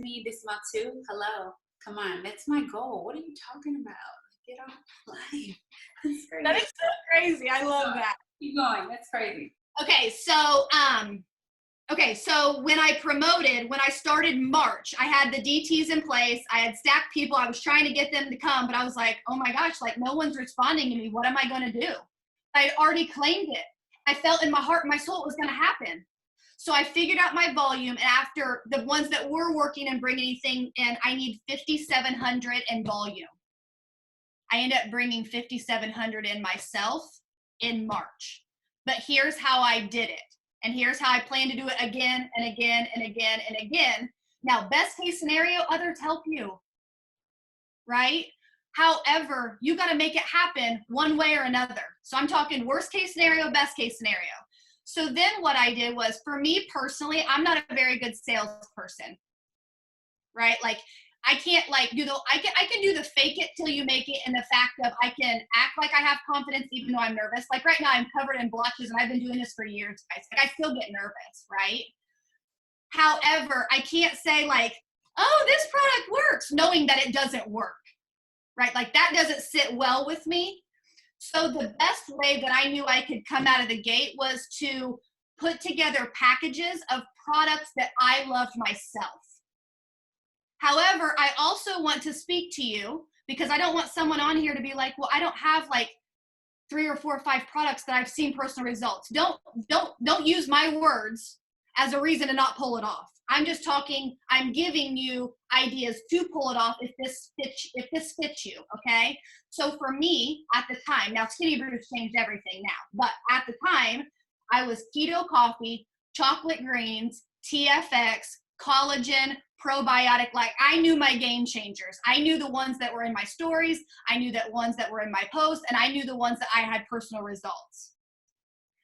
me this month too. Hello. Come on. That's my goal. What are you talking about? Get off life. That's crazy. That is so crazy. I love that. Keep going. That's crazy. Okay, so when I started March, I had the DTs in place. I had stacked people. I was trying to get them to come, but I was like, oh my gosh, like no one's responding to me. What am I going to do? I had already claimed it. I felt in my heart and my soul it was going to happen. So I figured out my volume, and after the ones that were working and bringing anything in, I need 5,700 in volume. I ended up bringing 5,700 in myself in March. But here's how I did it. And here's how I plan to do it again and again and again and again. Now, best case scenario, others help you, right? However, you got to make it happen one way or another. So I'm talking worst case scenario, best case scenario. So then what I did was, for me personally, I'm not a very good salesperson, right? Like I can't like I can do the fake it till you make it, and the fact of I can act like I have confidence even though I'm nervous. Like right now I'm covered in blotches and I've been doing this for years, guys. Like I still get nervous, right? However, I can't say like, oh, this product works, knowing that it doesn't work, right? Like that doesn't sit well with me. So the best way that I knew I could come out of the gate was to put together packages of products that I loved myself. However, I also want to speak to you because I don't want someone on here to be like, well, I don't have like 3 or 4 or 5 products that I've seen personal results. Don't use my words as a reason to not pull it off. I'm just talking, I'm giving you ideas to pull it off if this fits you, okay? So for me at the time, now Skinny Brews changed everything now, but at the time I was keto coffee, chocolate greens, TFX, collagen, probiotic. Like I knew my game changers. I knew the ones that were in my stories. I knew that ones that were in my posts, and I knew the ones that I had personal results.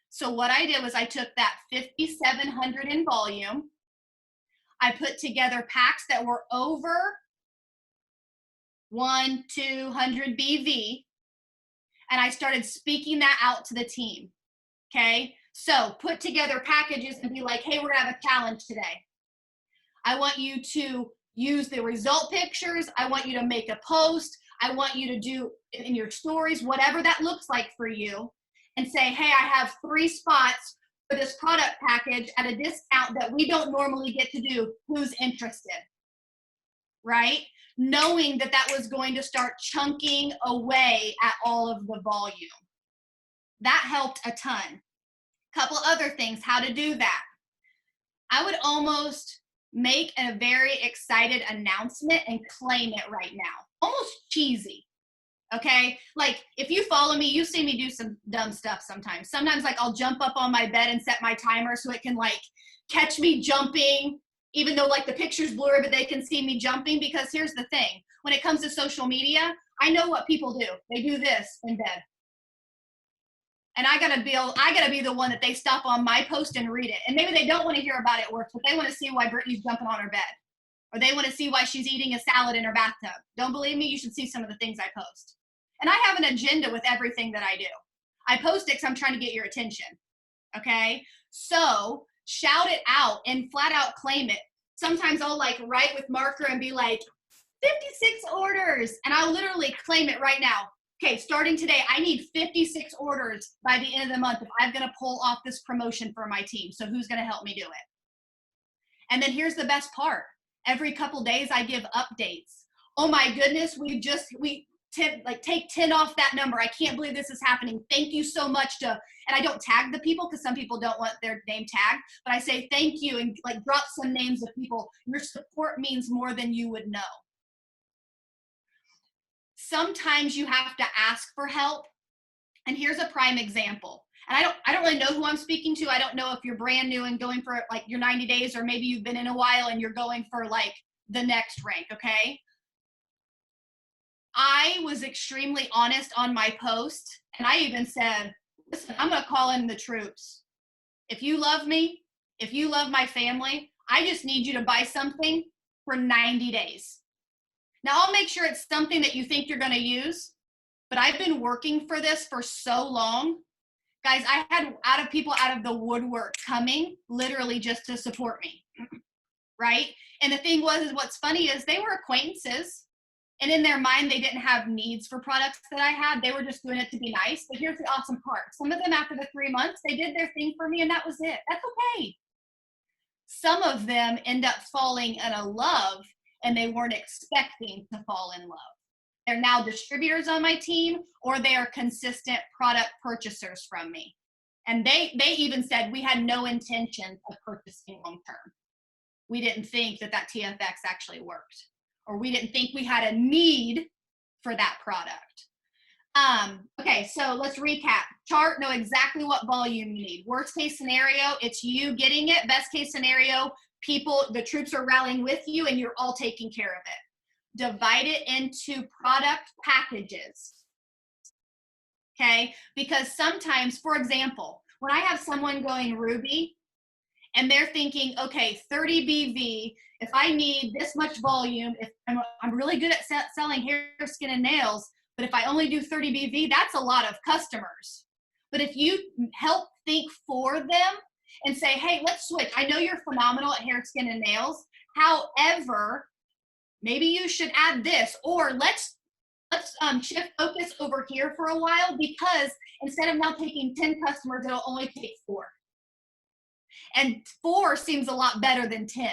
So what I did was I took that 5,700 in volume. I put together packs that were over 200 BV, and I started speaking that out to the team. Okay, so put together packages and be like, hey, we're gonna have a challenge today. I want you to use the result pictures. I want you to make a post. I want you to do in your stories, whatever that looks like for you, and say, hey, I have 3 spots for this product package at a discount that we don't normally get to do. Who's interested? Right? Knowing that that was going to start chunking away at all of the volume. That helped a ton. Couple other things, how to do that. I would almost make a very excited announcement and claim it right now. Almost cheesy. Okay? Like if you follow me, you see me do some dumb stuff sometimes. Sometimes like I'll jump up on my bed and set my timer so it can like catch me jumping, even though like the picture's blurry, but they can see me jumping. Because here's the thing, when it comes to social media, I know what people do. They do this in bed. And I gotta be the one that they stop on my post and read it. And maybe they don't want to hear about it at work, but they want to see why Brittney's jumping on her bed. Or they want to see why she's eating a salad in her bathtub. Don't believe me? You should see some of the things I post. And I have an agenda with everything that I do. I post it because I'm trying to get your attention. Okay? So shout it out and flat out claim it. Sometimes I'll like write with marker and be like, 56 orders. And I'll literally claim it right now. Okay, starting today, I need 56 orders by the end of the month if I'm going to pull off this promotion for my team. So who's going to help me do it? And then here's the best part. Every couple days I give updates. Oh my goodness, take 10 off that number. I can't believe this is happening. Thank you so much and I don't tag the people because some people don't want their name tagged, but I say thank you and like drop some names of people. Your support means more than you would know. Sometimes you have to ask for help. And here's a prime example. And I don't really know who I'm speaking to. I don't know if you're brand new and going for like your 90 days, or maybe you've been in a while and you're going for like the next rank, okay? I was extremely honest on my post, and I even said, listen, I'm gonna call in the troops. If you love me, if you love my family, I just need you to buy something for 90 days. Now, I'll make sure it's something that you think you're going to use, but I've been working for this for so long. Guys, I had people out of the woodwork coming literally just to support me. right? And the thing was, is what's funny is they were acquaintances, and in their mind, they didn't have needs for products that I had. They were just doing it to be nice. But here's the awesome part. Some of them, after the 3 months, they did their thing for me, and that was it. That's okay. Some of them end up falling in a love, and they weren't expecting to fall in love. They're now distributors on my team, or they are consistent product purchasers from me. And they even said we had no intention of purchasing long term. We didn't think that TFX actually worked, or we didn't think we had a need for that product. Okay, so let's recap. Chart, know exactly what volume you need. Worst case scenario, it's you getting it. Best case scenario, the troops are rallying with you and you're all taking care of it. Divide it into product packages. Okay, because sometimes, for example, when I have someone going Ruby and they're thinking, okay, 30 BV, if I need this much volume, if I'm really good at selling hair, skin, and nails, but if I only do 30 BV, that's a lot of customers. But if you help think for them and say, hey, let's switch. I know you're phenomenal at hair, skin, and nails. However, maybe you should add this, or let's shift focus over here for a while, because instead of now taking 10 customers, it'll only take 4. And 4 seems a lot better than 10.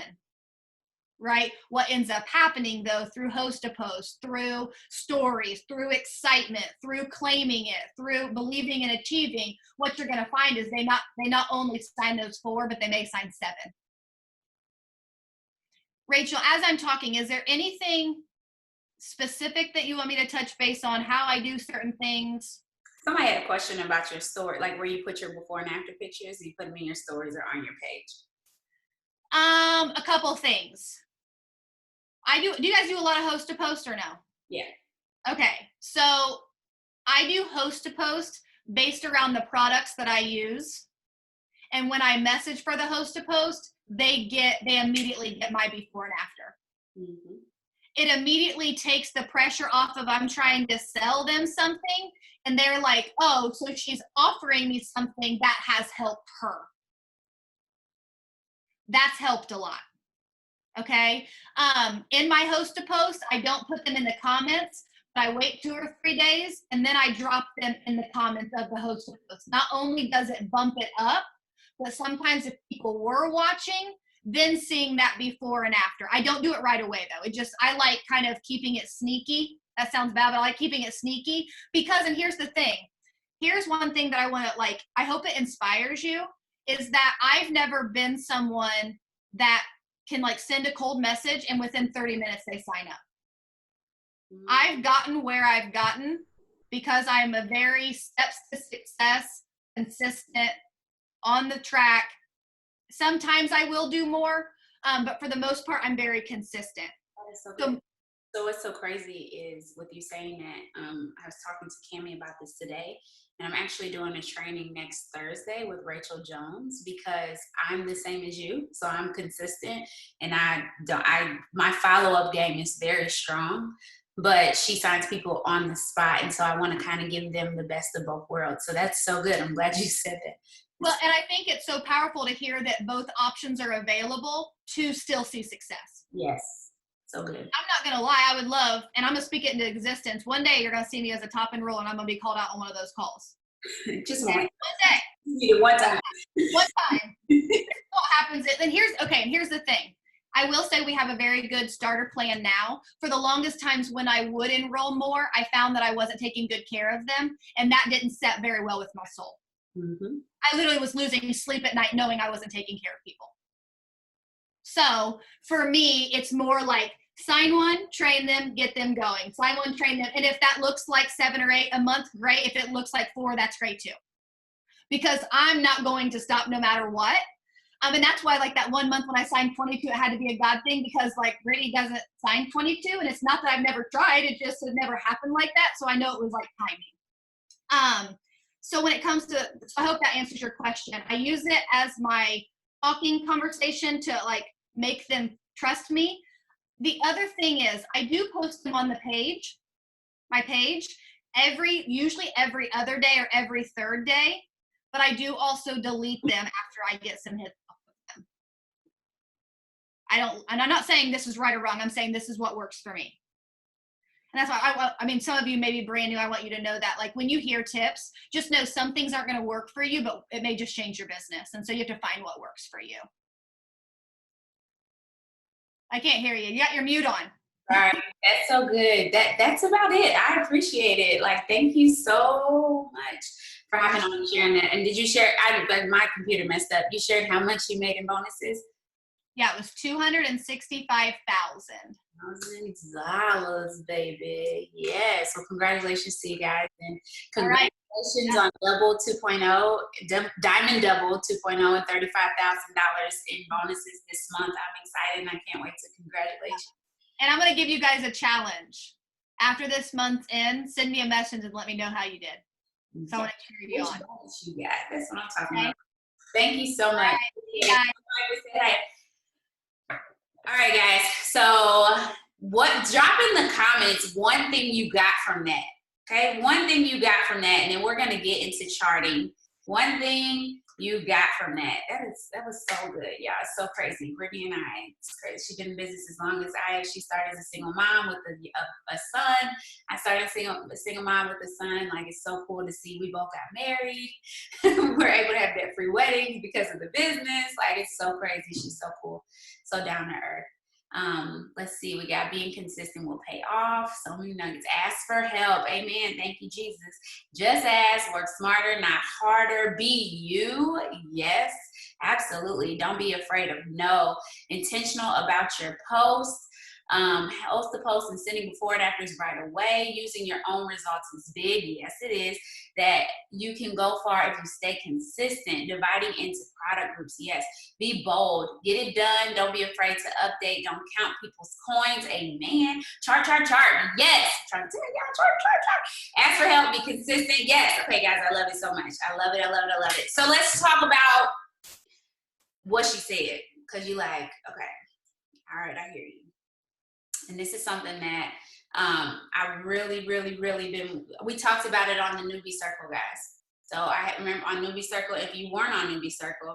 Right? What ends up happening though, through host to post, through stories, through excitement, through claiming it, through believing and achieving, what you're going to find is they not only sign those 4, but they may sign 7. Rachel, as I'm talking, is there anything specific that you want me to touch base on, how I do certain things? Somebody had a question about your story, like where you put your before and after pictures. You put them in your stories or on your page? A couple things. Do you guys do a lot of host to post or no? Yeah. Okay, so I do host to post based around the products that I use. And when I message for the host to post, they immediately get my before and after. Mm-hmm. It immediately takes the pressure off of I'm trying to sell them something. And they're like, oh, so she's offering me something that has helped her. That's helped a lot. Okay. In my host to post, I don't put them in the comments, but I wait 2 or 3 days and then I drop them in the comments of the host to post. Not only does it bump it up, but sometimes if people were watching, then seeing that before and after. I don't do it right away though. I like kind of keeping it sneaky. That sounds bad, but I like keeping it sneaky because, and here's the thing. Here's one thing that I want to I hope it inspires you, is that I've never been someone that can send a cold message and within 30 minutes they sign up. Mm-hmm. I've gotten where I've gotten because I'm a very steps to success, consistent, on the track. Sometimes I will do more, but for the most part, I'm very consistent. That is so good. So what's so crazy is with you saying that, I was talking to Cammie about this today, and I'm actually doing a training next Thursday with Rachel Jones because I'm the same as you. So I'm consistent and my follow-up game is very strong, but she signs people on the spot. And so I want to kind of give them the best of both worlds. So that's so good. I'm glad you said that. Well, and I think it's so powerful to hear that both options are available to still see success. Yes. So good. I'm not going to lie. I would love, and I'm going to speak it into existence. One day you're going to see me as a top enroll and I'm going to be called out on one of those calls. Just one day. One time. One time. What happens is, and here's the thing. I will say we have a very good starter plan now. For the longest times when I would enroll more, I found that I wasn't taking good care of them, and that didn't set very well with my soul. Mm-hmm. I literally was losing sleep at night knowing I wasn't taking care of people. So for me, it's more like sign one, train them, get them going. Sign one, train them. And if that looks like 7 or 8 a month, great. If it looks like 4, that's great too. Because I'm not going to stop no matter what. And that's why that 1 month when I signed 22, it had to be a God thing because Brittney doesn't sign 22. And it's not that I've never tried. It just had never happened like that. So I know it was timing. So when it comes to, I hope that answers your question. I use it as my talking conversation to make them trust me. The other thing is I do post them on the page, my page, usually every other day or every third day, but I do also delete them after I get some hits off of them. and I'm not saying this is right or wrong. I'm saying this is what works for me. And that's why I mean, some of you may be brand new. I want you to know that, like, when you hear tips, just know some things aren't going to work for you, but it may just change your business. And so you have to find what works for you. I can't hear you. You got your mute on. All right, that's so good. That's about it. I appreciate it. Like, thank you so much for having on and sharing that. And did you share? My computer messed up. You shared how much you made in bonuses? Yeah, it was $265,000. $1,000, baby. Yes. Well, congratulations to you guys, and Right. congratulations on Double 2.0, Diamond Double 2.0, and $35,000 in bonuses this month. I'm excited, and I can't wait to congratulate you. And I'm going to give you guys a challenge. After this month's end, send me a message and let me know how you did. So I want to cheer you on. You got. That's what I'm talking about. Thank you so much. Right. Yeah. All right, guys. So drop in the comments one thing you got from that. Okay, one thing you got from that, and then we're gonna get into charting. One thing you got from that. That was so good. Yeah, it's so crazy. Brittney and I, it's crazy. She's been in business as long as I have. She started as a single mom with a son. I started a single mom with a son. Like, it's so cool to see. We both got married. We're able to have debt-free weddings because of the business. Like, it's so crazy. She's so cool. So down to earth. Let's see, we got being consistent will pay off. So many nuggets. Ask for help. Amen. Thank you, Jesus. Just ask, work smarter, not harder. Be you. Yes, absolutely. Don't be afraid of no. Intentional about your posts. Host the post and sending before and afters right away. Using your own results is big. Yes, it is. That you can go far if you stay consistent. Dividing into product groups. Yes. Be bold. Get it done. Don't be afraid to update. Don't count people's coins. Amen. Chart. Yes. I'm trying to tell y'all, chart. Ask for help. Be consistent. Yes. Okay, guys, I love it so much. I love it. So let's talk about what she said. Because you like, okay, all right, I hear you. And this is something that I really we talked about it on the Newbie Circle, guys. So I remember on Newbie Circle, if you weren't on Newbie Circle,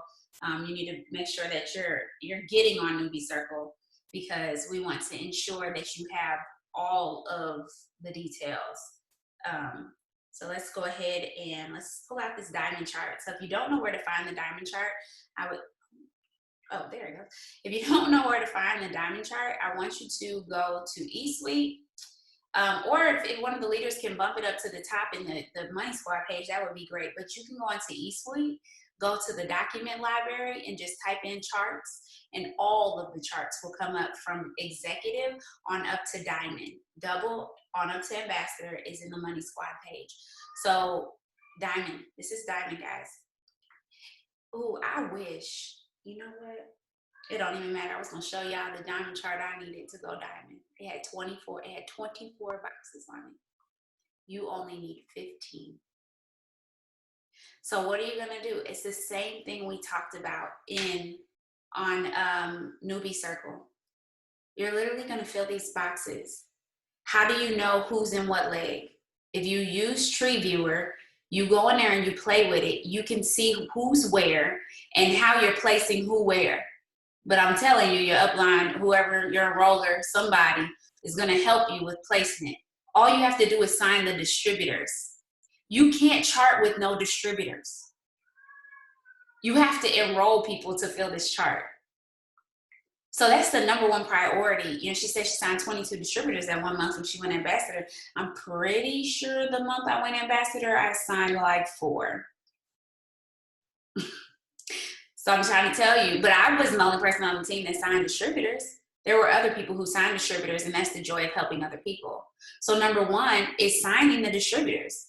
you need to make sure that you're getting on Newbie Circle, because we want to ensure that you have all of the details. So let's go ahead and let's pull out this diamond chart. So if you don't know where to find the diamond chart, oh, there it goes. If you don't know where to find the diamond chart, I want you to go to eSuite. Or if one of the leaders can bump it up to the top in the Money Squad page, that would be great. But you can go onto eSuite, go to the document library, and just type in charts, and all of the charts will come up from executive on up to diamond. Double on up to ambassador is in the Money Squad page. So diamond, this is diamond, guys. Ooh, I wish. You know what? It don't even matter. I was going to show y'all the diamond chart I needed to go diamond. It had 24 boxes on it. You only need 15. So what are you going to do? It's the same thing we talked about on Newbie Circle. You're literally going to fill these boxes. How do you know who's in what leg? If you use Tree Viewer, you go in there and you play with it. You can see who's where and how you're placing who where. But I'm telling you, your upline, whoever your enroller, somebody is going to help you with placement. All you have to do is sign the distributors. You can't chart with no distributors. You have to enroll people to fill this chart. So that's the number one priority. You know, she said she signed 22 distributors that 1 month when she went ambassador. I'm pretty sure the month I went ambassador, I signed like 4. So I'm trying to tell you, but I wasn't the only person on the team that signed distributors. There were other people who signed distributors, and that's the joy of helping other people. So number one is signing the distributors.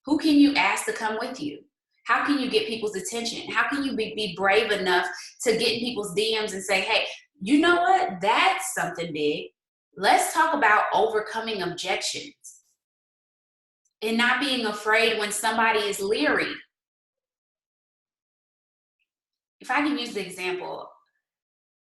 Who can you ask to come with you? How can you get people's attention? How can you be brave enough to get in people's DMs and say, hey, you know what? That's something big. Let's talk about overcoming objections and not being afraid when somebody is leery. If I can use the example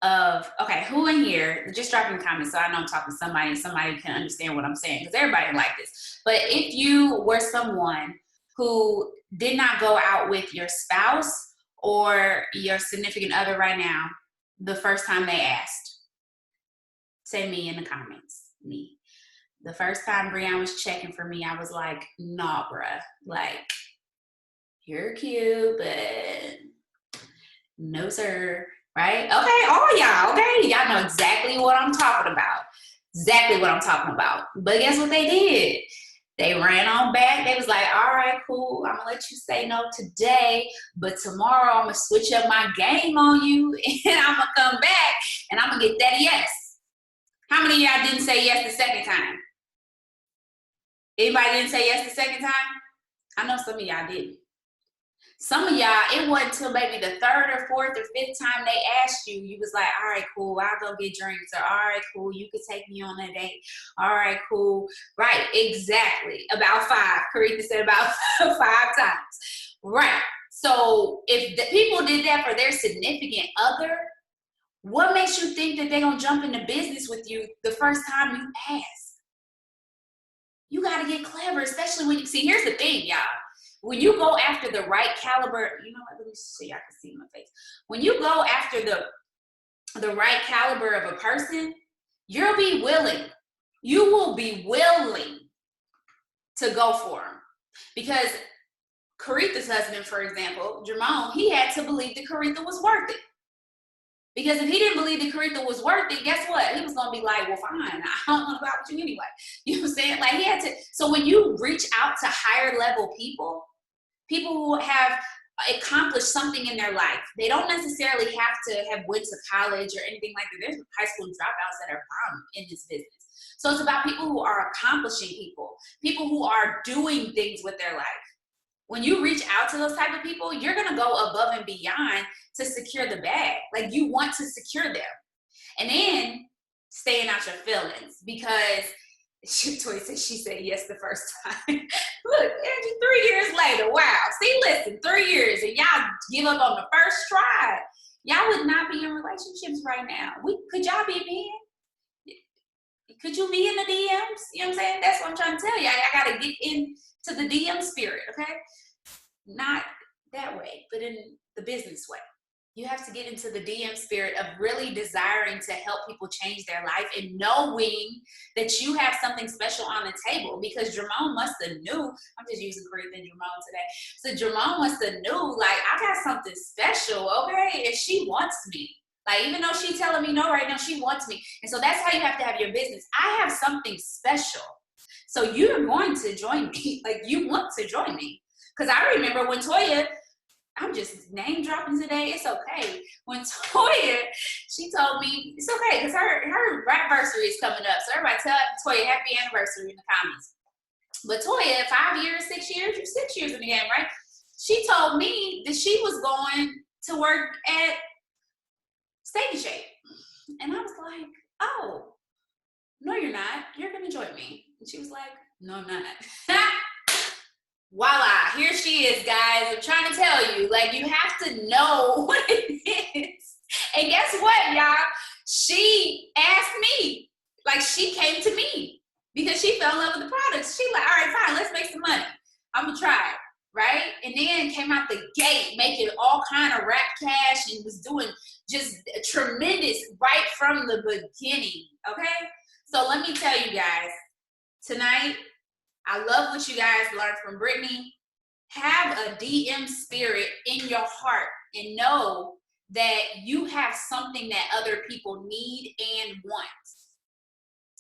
of, okay, who in here, just drop in the comments so I know I'm talking to somebody and somebody can understand what I'm saying, because everybody like this. But if you were someone who did not go out with your spouse or your significant other right now the first time they asked, Say me in the comments. Me. The first time Brianna was checking for me, I was like, nah, bruh. Like, you're cute, but no, sir. Right? Okay, all y'all, okay? Y'all know exactly what I'm talking about. Exactly what I'm talking about. But guess what they did? They ran on back. They was like, all right, cool. I'm going to let you say no today, but tomorrow I'm going to switch up my game on you, and I'm going to come back, and I'm going to get that yes. How many of y'all didn't say yes the second time? Anybody didn't say yes the second time? I know some of y'all didn't. Some of y'all, it wasn't until maybe the third or fourth or fifth time they asked you, you was like, all right, cool, I'll go get drinks. Or all right, cool, you could take me on a date. All right, cool. Right, exactly. About 5. Karita said about 5 times. Right. So if the people did that for their significant other, what makes you think that they're going to jump into business with you the first time you ask? You got to get clever, especially when you see, here's the thing, y'all. When you go after the right caliber, you know what, let me see, y'all can see my face. When you go after the right caliber of a person, you'll be willing. You will be willing to go for them. Because Caritha's husband, for example, Jermone, he had to believe that Caritha was worth it. Because if he didn't believe that Caritha was worth it, guess what? He was going to be like, well, fine, I don't want to go out with you anyway. You know what I'm saying? Like, he had to. So when you reach out to higher level people who have accomplished something in their life, they don't necessarily have to have went to college or anything like that. There's high school dropouts that are bomb in this business. So it's about people who are accomplishing people who are doing things with their life. When you reach out to those type of people, you're going to go above and beyond to secure the bag. Like, you want to secure them. And then staying out your feelings, because Toy said she said yes the first time. Look, Angie, 3 years later, wow. See, listen, 3 years and y'all give up on the first try. Y'all would not be in relationships right now. Could y'all be men? Could you be in the DMs? You know what I'm saying? That's what I'm trying to tell you. I got to get into the DM spirit, okay? Not that way, but in the business way. You have to get into the DM spirit of really desiring to help people change their life and knowing that you have something special on the table. Because Jermone must have knew, I'm just using Caritha and Jermone today. So Jermone must have knew, like, I got something special, okay? And she wants me. Like, even though she's telling me no right now, she wants me. And so that's how you have to have your business. I have something special. So you're going to join me. Like, you want to join me. Because I remember when Toya, I'm just name dropping today. It's okay. When Toya, she told me, it's okay, because her anniversary is coming up. So everybody tell Toya happy anniversary in the comments. But Toya, 5 years, 6 years, you're 6 years in the game, right? She told me that she was going to work at Steak and Shake. And I was like, oh, no, you're not. You're going to join me. And she was like, no, I'm not. Voila, here she is, guys. I'm trying to tell you, like, you have to know what it is. And guess what, y'all? She asked me. Like, she came to me because she fell in love with the products. She like, all right, fine, let's make some money. I'm going to try it, right? And then came out the gate making all kind of rap cash and was doing just tremendous right from the beginning, okay? So let me tell you guys, tonight, I love what you guys learned from Brittney. Have a DM spirit in your heart and know that you have something that other people need and want.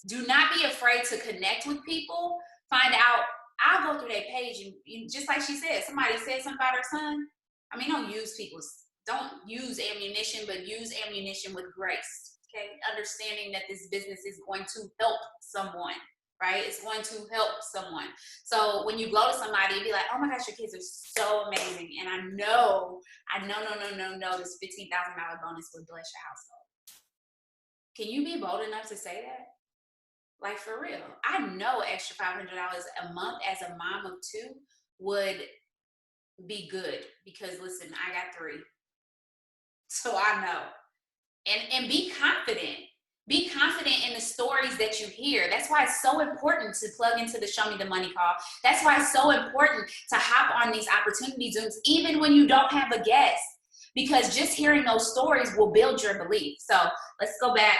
Do not be afraid to connect with people. Find out, I'll go through their page and just like she said, somebody said something about her son. I mean, don't use ammunition, but use ammunition with grace, okay? Understanding that this business is going to help someone. Right? It's going to help someone. So when you go to somebody and be like, oh my gosh, your kids are so amazing. And I know, this $15,000 bonus would bless your household. Can you be bold enough to say that? Like, for real. I know extra $500 a month as a mom of 2 would be good because, listen, I got 3. So I know. And be confident. Be confident in the stories that you hear. That's why it's so important to plug into the Show Me the Money call. That's why it's so important to hop on these opportunity Zooms, even when you don't have a guest, because just hearing those stories will build your belief. So let's go back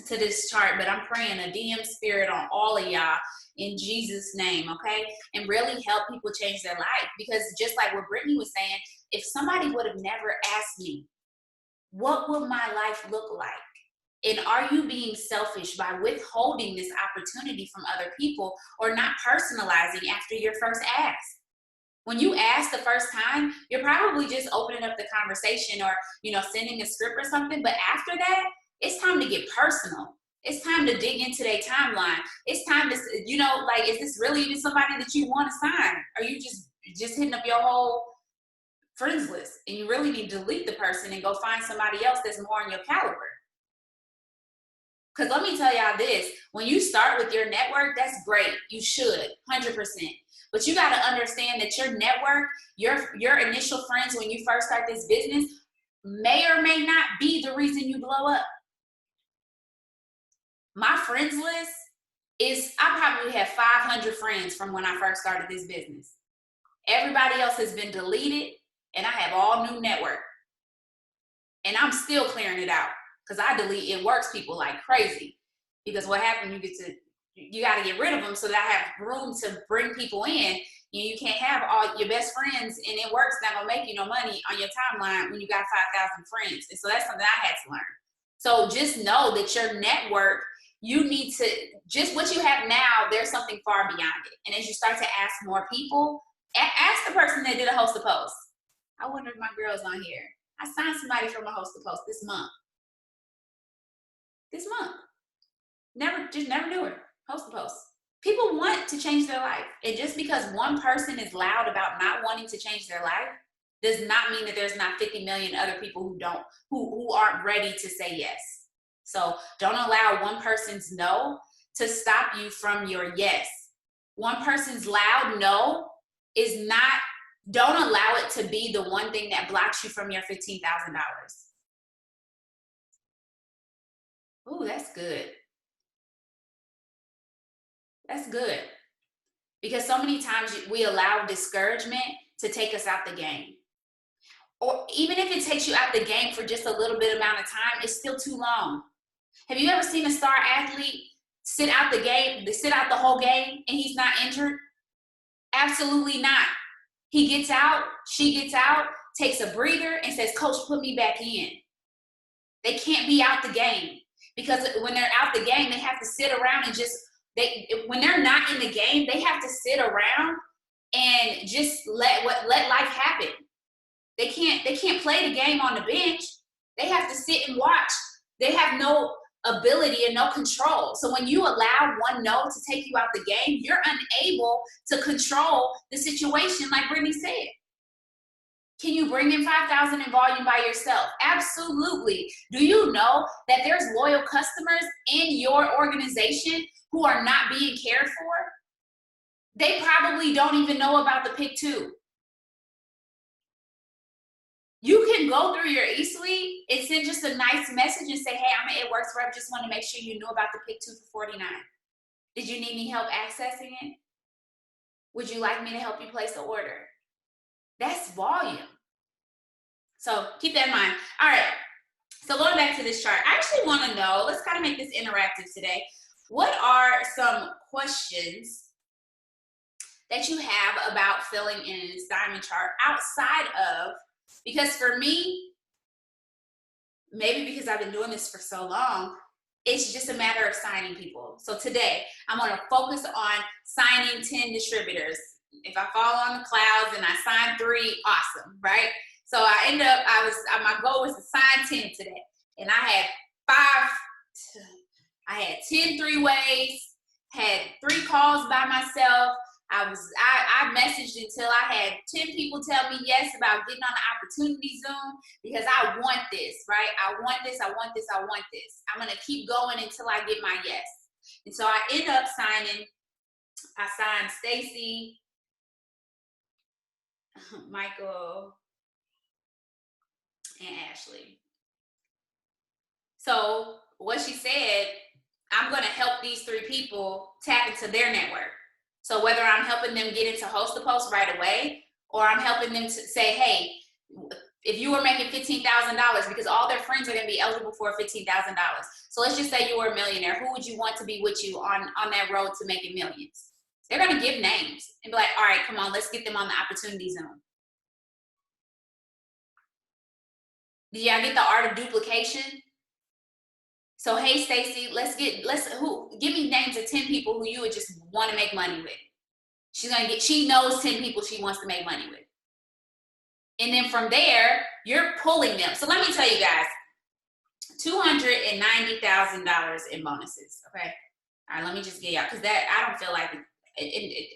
to this chart, but I'm praying a DM spirit on all of y'all in Jesus' name, okay? And really help people change their life. Because just like what Brittney was saying, if somebody would have never asked me, what would my life look like? And are you being selfish by withholding this opportunity from other people or not personalizing after your first ask? When you ask the first time, you're probably just opening up the conversation or, sending a script or something. But after that, it's time to get personal. It's time to dig into their timeline. It's time to, is this really even somebody that you want to sign? Are you just hitting up your whole friends list and you really need to delete the person and go find somebody else that's more on your caliber? Because let me tell y'all this, when you start with your network, that's great. You should, 100%. But you got to understand that your network, your initial friends when you first start this business may or may not be the reason you blow up. My friends list is, I probably have 500 friends from when I first started this business. Everybody else has been deleted and I have all new network. And I'm still clearing it out because I delete it works people like crazy. Because what happened, you got to get rid of them so that I have room to bring people in. You can't have all your best friends and it works not gonna make you no money on your timeline when you got 5,000 friends. And so that's something I had to learn. So just know that your network, you need to, just what you have now, there's something far beyond it. And as you start to ask more people, ask the person that did a host a post. I wonder if my girl's on here. I signed somebody from a host a post this month. Never knew her. Host a post. People want to change their life. And just because one person is loud about not wanting to change their life does not mean that there's not 50 million other people who aren't ready to say yes. So don't allow one person's no to stop you from your yes. One person's loud no is not, don't allow it to be the one thing that blocks you from your $15,000. Ooh, that's good. That's good. Because so many times we allow discouragement to take us out the game. Or even if it takes you out the game for just a little bit amount of time, it's still too long. Have you ever seen a star athlete sit out the whole game and he's not injured? Absolutely not. He gets out, she gets out, takes a breather and says, "Coach, put me back in." They can't be out the game because when they're out the game, they have to sit around and when they're not in the game, they have to sit around and just let life happen. They can't play the game on the bench. They have to sit and watch. They have no ability and no control. So when you allow one no to take you out the game, you're unable to control the situation, like Brittney said. Can you bring in 5,000 in volume by yourself? Absolutely. Do you know that there's loyal customers in your organization who are not being cared for? They probably don't even know about the pick two. You can go through your eSuite and send just a nice message and say, "Hey, I'm an It Works rep. Just want to make sure you knew about the pick two for $49. Did you need any help accessing it? Would you like me to help you place an order?" That's volume. So keep that in mind. All right. So going back to this chart, I actually want to know, let's kind of make this interactive today. What are some questions that you have about filling in an assignment chart outside of, because for me, maybe because I've been doing this for so long, it's just a matter of signing people. So today, I'm going to focus on signing 10 distributors. If I fall on the clouds and I sign 3, awesome, right? So I end up, my goal was to sign 10 today. And I had 10 three-ways, had 3 calls by myself. I messaged until I had 10 people tell me yes about getting on the opportunity Zoom because I want this, right? I want this. I'm going to keep going until I get my yes. And so I end up I signed Stacy, Michael, and Ashley. So what she said, I'm going to help these 3 people tap into their network. So whether I'm helping them get into host to post right away, or I'm helping them to say, "Hey, If you were making $15,000, because all their friends are going to be eligible for $15,000. So let's just say you were a millionaire. Who would you want to be with you on that road to making millions? They're going to give names and be like, all right, come on, let's get them on the opportunity zone. Did y'all get the art of duplication? So, hey, Stacy, give me names of 10 people who you would just want to make money with. She knows 10 people she wants to make money with. And then from there, you're pulling them. So let me tell you guys, $290,000 in bonuses, okay? All right, let me just get y'all, because that, I don't feel like,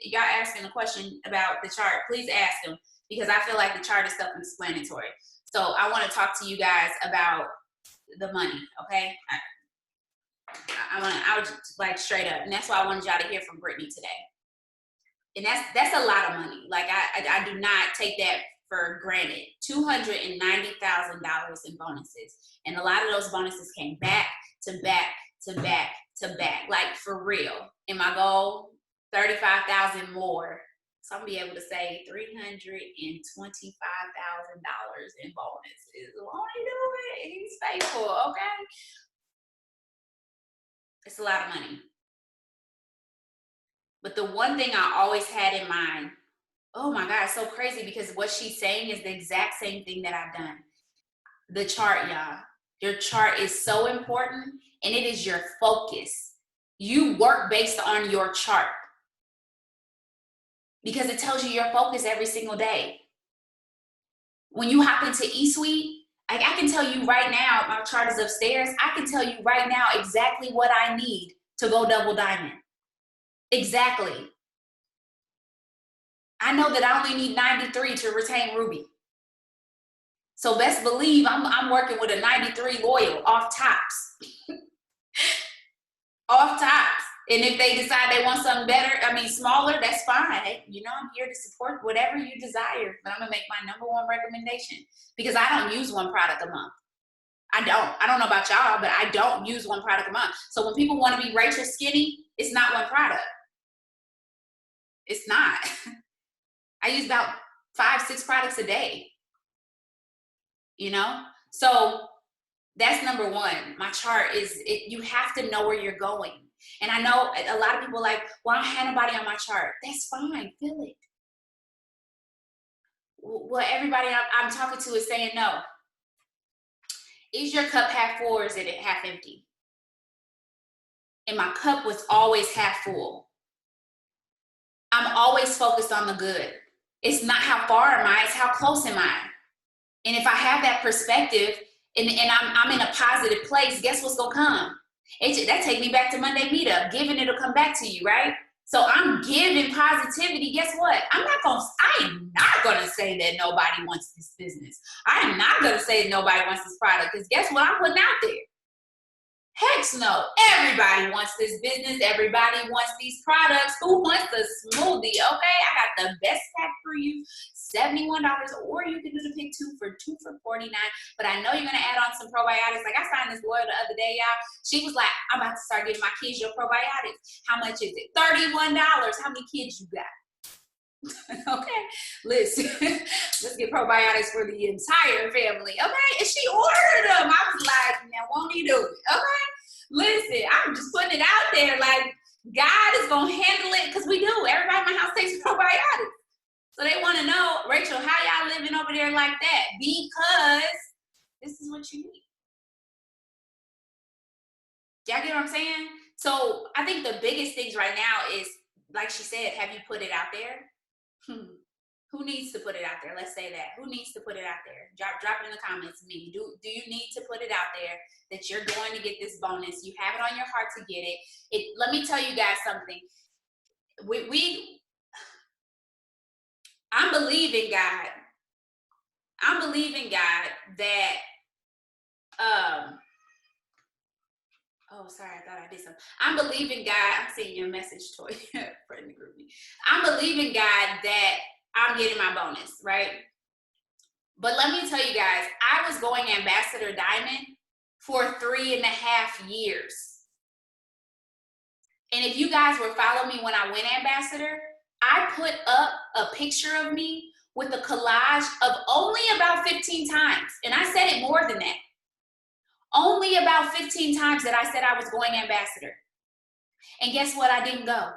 y'all asking a question about the chart, please ask them, because I feel like the chart is self-explanatory. So I want to talk to you guys about the money, okay? I would just, like, straight up, and that's why I wanted y'all to hear from Brittney today. And that's a lot of money. Like, I do not take that for granted. $290,000 in bonuses, and a lot of those bonuses came back to back to back to back, like, for real. And my goal, 35,000 more. So I'm gonna be able to say $325,000 in bonuses. Won't he do it? He's faithful, okay? It's a lot of money. But the one thing I always had in mind, oh my God, it's so crazy, because what she's saying is the exact same thing that I've done. The chart, y'all. Your chart is so important, and it is your focus. You work based on your chart, because it tells you your focus every single day. When you hop into eSuite, I can tell you right now, my chart is upstairs. I can tell you right now exactly what I need to go double diamond. Exactly. I know that I only need 93 to retain Ruby. So best believe I'm working with a 93 loyal off tops. Off tops. And if they decide they want something better, smaller, that's fine. You know, I'm here to support whatever you desire, but I'm gonna make my number one recommendation, because I don't use one product a month. I don't know about y'all, but I don't use one product a month. So when people want to be Rachel skinny, it's not one product. It's not. I use about 5-6 products a day, you know? So that's number one. My chart is, you have to know where you're going. And I know a lot of people are like, well, I don't have nobody on my chart. That's fine, feel it. Well, everybody I'm talking to is saying no. Is your cup half full, or is it half empty? And my cup was always half full. I'm always focused on the good. It's not how far am I, it's how close am I. And if I have that perspective, and I'm in a positive place, guess what's gonna come? That take me back to Monday meetup. Giving, it'll come back to you, right? So I'm giving positivity. Guess what? I am not gonna say that nobody wants this business. I am not gonna say that nobody wants this product, because guess what I'm putting out there? Heck no. Everybody wants this business. Everybody wants these products. Who wants the smoothie? Okay, I got the best pack for you, $71, or you can do the pick two for $2 for $49. But I know you're gonna add on some probiotics. Like, I signed this lawyer the other day, y'all. She was like, I'm about to start giving my kids your probiotics. How much is it? $31. How many kids you got? Okay, listen, let's get probiotics for the entire family, okay? And she ordered them. I was like, now won't he do it? Okay, listen, I'm just putting it out there, like, God is gonna handle it, because we do. Everybody in my house takes probiotics. So they want to know, Rachel, how y'all living over there like that? Because this is what you need. Y'all get what I'm saying? So I think the biggest things right now is, like she said, have you put it out there? Who needs to put it out there? Let's say that. Who needs to put it out there? Drop it in the comments. Me. Do you need to put it out there that you're going to get this bonus? You have it on your heart to get it. Let me tell you guys something. I'm believing God. I'm believing God that oh, sorry, I thought I did something. I'm believing God. I'm seeing your message, Toy, in the group. I'm believing God that I'm getting my bonus, right? But let me tell you guys, I was going Ambassador Diamond for 3.5 years. And if you guys were following me when I went Ambassador, I put up a picture of me with a collage of only about 15 times. And I said it more than that. Only about 15 times that I said I was going ambassador. And guess what? I didn't go.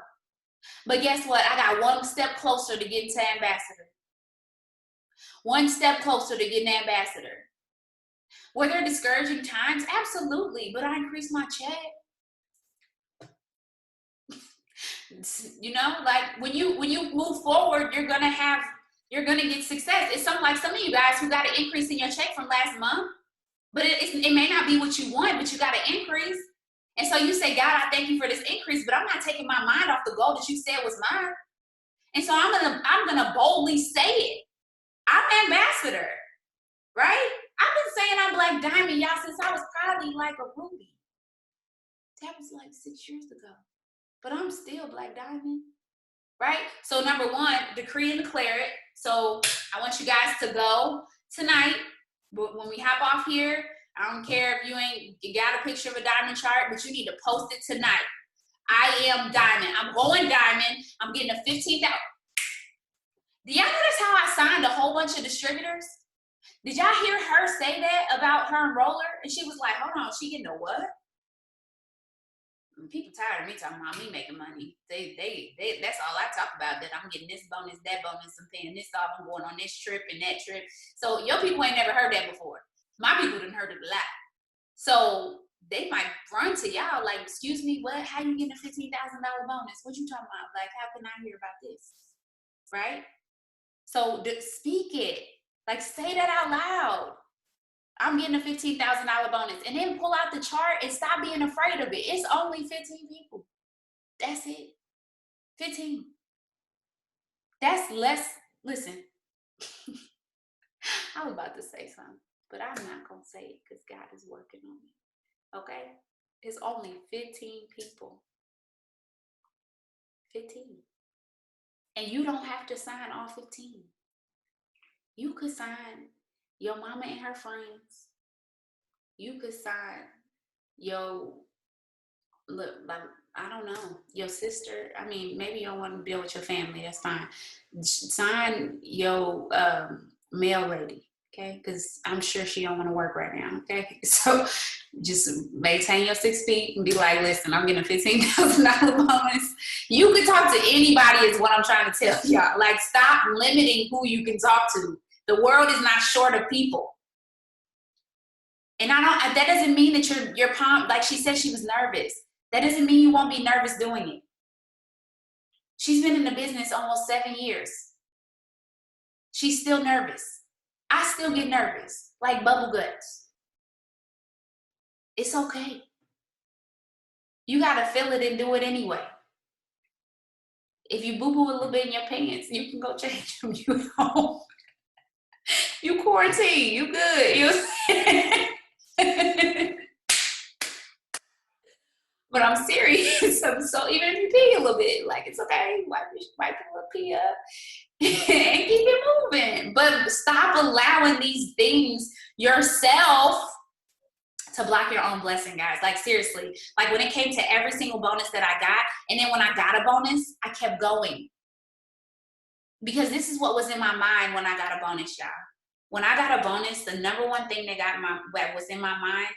But guess what? I got one step closer to getting to ambassador. One step closer to getting ambassador. Were there discouraging times? Absolutely. But I increased my check. You know, like when you move forward, you're gonna get success. It's something like some of you guys who got an increase in your check from last month, but it may not be what you want, but you got an increase. And so you say, God, I thank you for this increase, but I'm not taking my mind off the goal that you said was mine. And so I'm gonna boldly say it. I'm ambassador, right? I've been saying I'm Black Diamond, y'all, since I was probably like a ruby. That was like 6 years ago. But I'm still Black Diamond, right? So number one, decree and declare it. So I want you guys to go tonight, but when we hop off here, I don't care if you got a picture of a diamond chart, but you need to post it tonight. I am diamond. I'm going diamond. I'm getting a 15,000. Do y'all notice how I signed a whole bunch of distributors? Did y'all hear her say that about her enroller? And she was like, hold on, she getting a what? People tired of me talking about me making money. They that's all I talk about, that I'm getting this bonus, that bonus, I'm paying this off, I'm going on this trip and that trip. So your people ain't never heard that before. My people done heard it a lot. So they might run to y'all like, excuse me, what? How you getting a $15,000 bonus? What you talking about? Like, how can I hear about this? Right? So speak it. Like, say that out loud. I'm getting a $15,000 bonus. And then pull out the chart and stop being afraid of it. It's only 15 people. That's it. 15. That's less. Listen, I was about to say something, but I'm not going to say it because God is working on me. Okay? It's only 15 people. 15. And you don't have to sign all 15. You could sign your mama and her friends. You could sign your, look, like, I don't know, your sister. I mean, maybe you don't want to deal with your family. That's fine. Sign your mail lady, okay? Because I'm sure she don't want to work right now, okay? So just maintain your 6 feet and be like, listen, I'm getting a $15,000 bonus. You can talk to anybody is what I'm trying to tell y'all. Like, stop limiting who you can talk to. The world is not short of people. And that doesn't mean that your palm, like she said, she was nervous. That doesn't mean you won't be nervous doing it. She's been in the business almost 7 years. She's still nervous. I still get nervous, like bubble guts. It's okay. You gotta feel it and do it anyway. If you boo-boo a little bit in your pants, you can go change them. You home. You quarantine. You good. You But I'm serious. So even if you pee a little bit, like, it's okay. Wipe a little pee up and keep it moving. But stop allowing these things yourself to block your own blessing, guys. Like, seriously. Like, when it came to every single bonus that I got, and then when I got a bonus, I kept going. Because this is what was in my mind when I got a bonus, y'all. When I got a bonus, the number one thing that was in my mind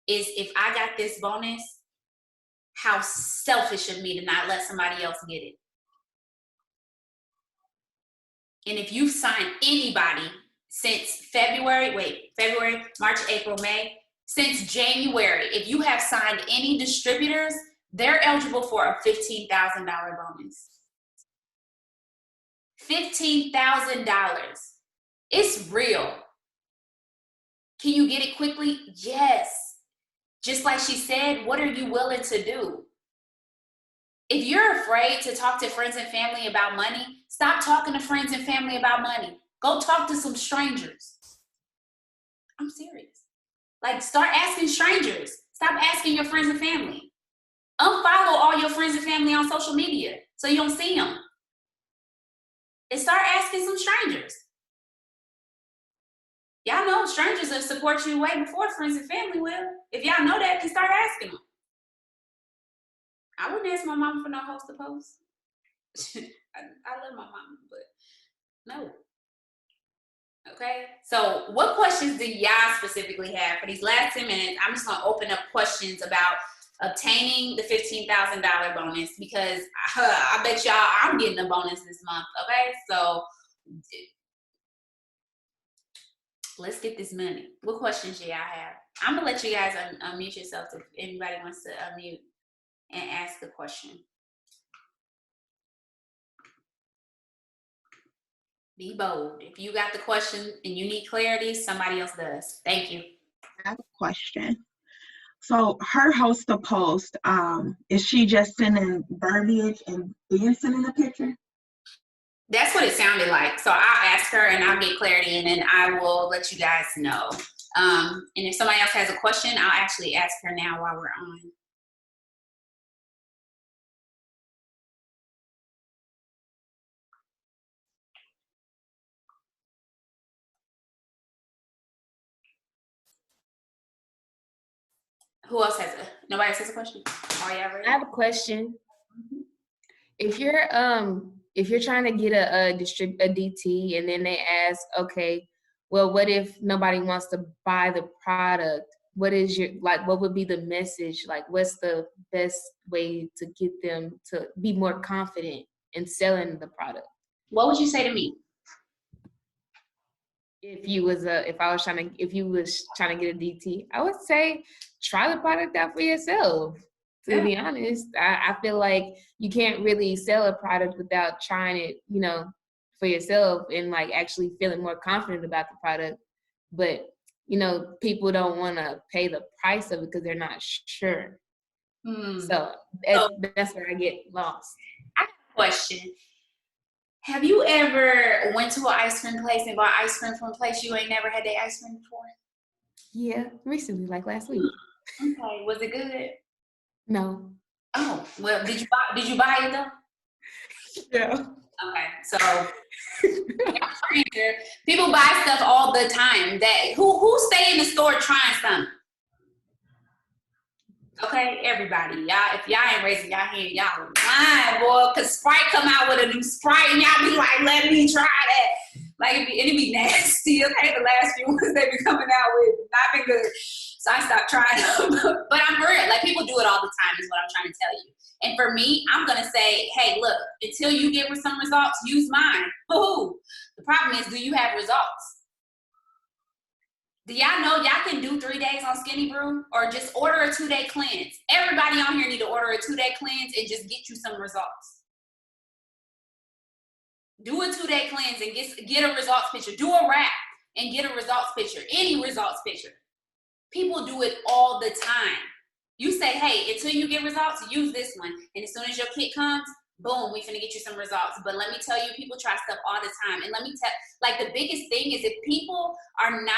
is, if I got this bonus, how selfish of me to not let somebody else get it. And if you've signed anybody since February, March, April, May, since January, if you have signed any distributors, they're eligible for a $15,000 bonus. $15,000. It's real. Can you get it quickly? Yes. Just like she said, what are you willing to do? If you're afraid to talk to friends and family about money, stop talking to friends and family about money. Go talk to some strangers. I'm serious. Like, start asking strangers. Stop asking your friends and family. Unfollow all your friends and family on social media so you don't see them. And start asking some strangers. Y'all know strangers will support you way before friends and family will. If y'all know that, then start asking them. I wouldn't ask my mama for no host to post. I love my mama, but no. Okay, so what questions do y'all specifically have for these last 10 minutes? I'm just gonna open up questions about obtaining the $15,000 bonus because I bet y'all I'm getting a bonus this month. Okay, so let's get this money. What questions do y'all have? I'm gonna let you guys unmute yourselves if anybody wants to unmute and ask a question. Be bold. If you got the question and you need clarity, somebody else does. Thank you. I have a question. So her host the post, is she just sending verbiage and then sending a picture? That's what it sounded like. So I'll ask her and I'll get clarity and then I will let you guys know. And if somebody else has a question, I'll actually ask her now while we're on. Who else has nobody else has a question? Are y'all ready? I have a question. If you're trying to get a DT and then they ask, okay, well, what if nobody wants to buy the product? What is what would be the message? Like, what's the best way to get them to be more confident in selling the product? What would you say to me? If you was trying to get a DT, I would say try the product out for yourself. To be honest, I feel like you can't really sell a product without trying it, for yourself and like actually feeling more confident about the product. But, people don't want to pay the price of it because they're not sure. So that's where I get lost. I have a question. Have you ever went to an ice cream place and bought ice cream from a place you ain't never had that ice cream before? Yeah, recently, like last week. Okay, was it good? No. Oh, well, did you buy it though? Yeah. Okay, so people buy stuff all the time. That who stay in the store trying something? Okay, everybody, y'all. If y'all ain't raising y'all hand, y'all lying, boy. Cause Sprite come out with a new Sprite, and y'all be like, "Let me try that." Like it'd be nasty. Okay, the last few ones they be coming out with not been good, so I stopped trying them. But I'm for real. Like people do it all the time, is what I'm trying to tell you. And for me, I'm gonna say, hey, look, until you get some results, use mine. Woohoo! The problem is, do you have results? Do y'all know y'all can do 3 days on Skinny Brew or just order a 2-day cleanse? Everybody on here need to order a 2-day cleanse and just get you some results. Do a 2-day cleanse and get a results picture. Do a wrap and get a results picture. Any results picture. People do it all the time. You say, hey, until you get results, use this one. And as soon as your kit comes, boom, we finna get you some results. But let me tell you, people try stuff all the time. And let me tell, like the biggest thing is if people are not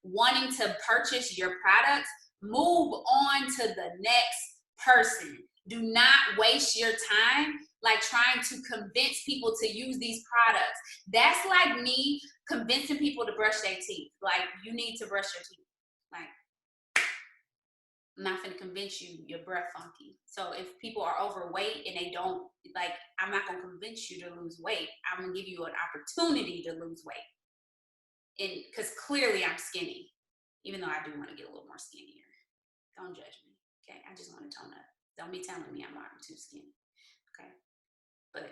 wanting to purchase your products, move on to the next person. Do not waste your time like trying to convince people to use these products. That's like me convincing people to brush their teeth. Like, you need to brush your teeth. Like, I'm not going to convince you your breath funky. So if people are overweight and they don't, like, I'm not going to convince you to lose weight. I'm going to give you an opportunity to lose weight. And because clearly I'm skinny, even though I do want to get a little more skinnier. Don't judge me, okay? I just want to tone up. Don't be telling me I'm too skinny, okay? But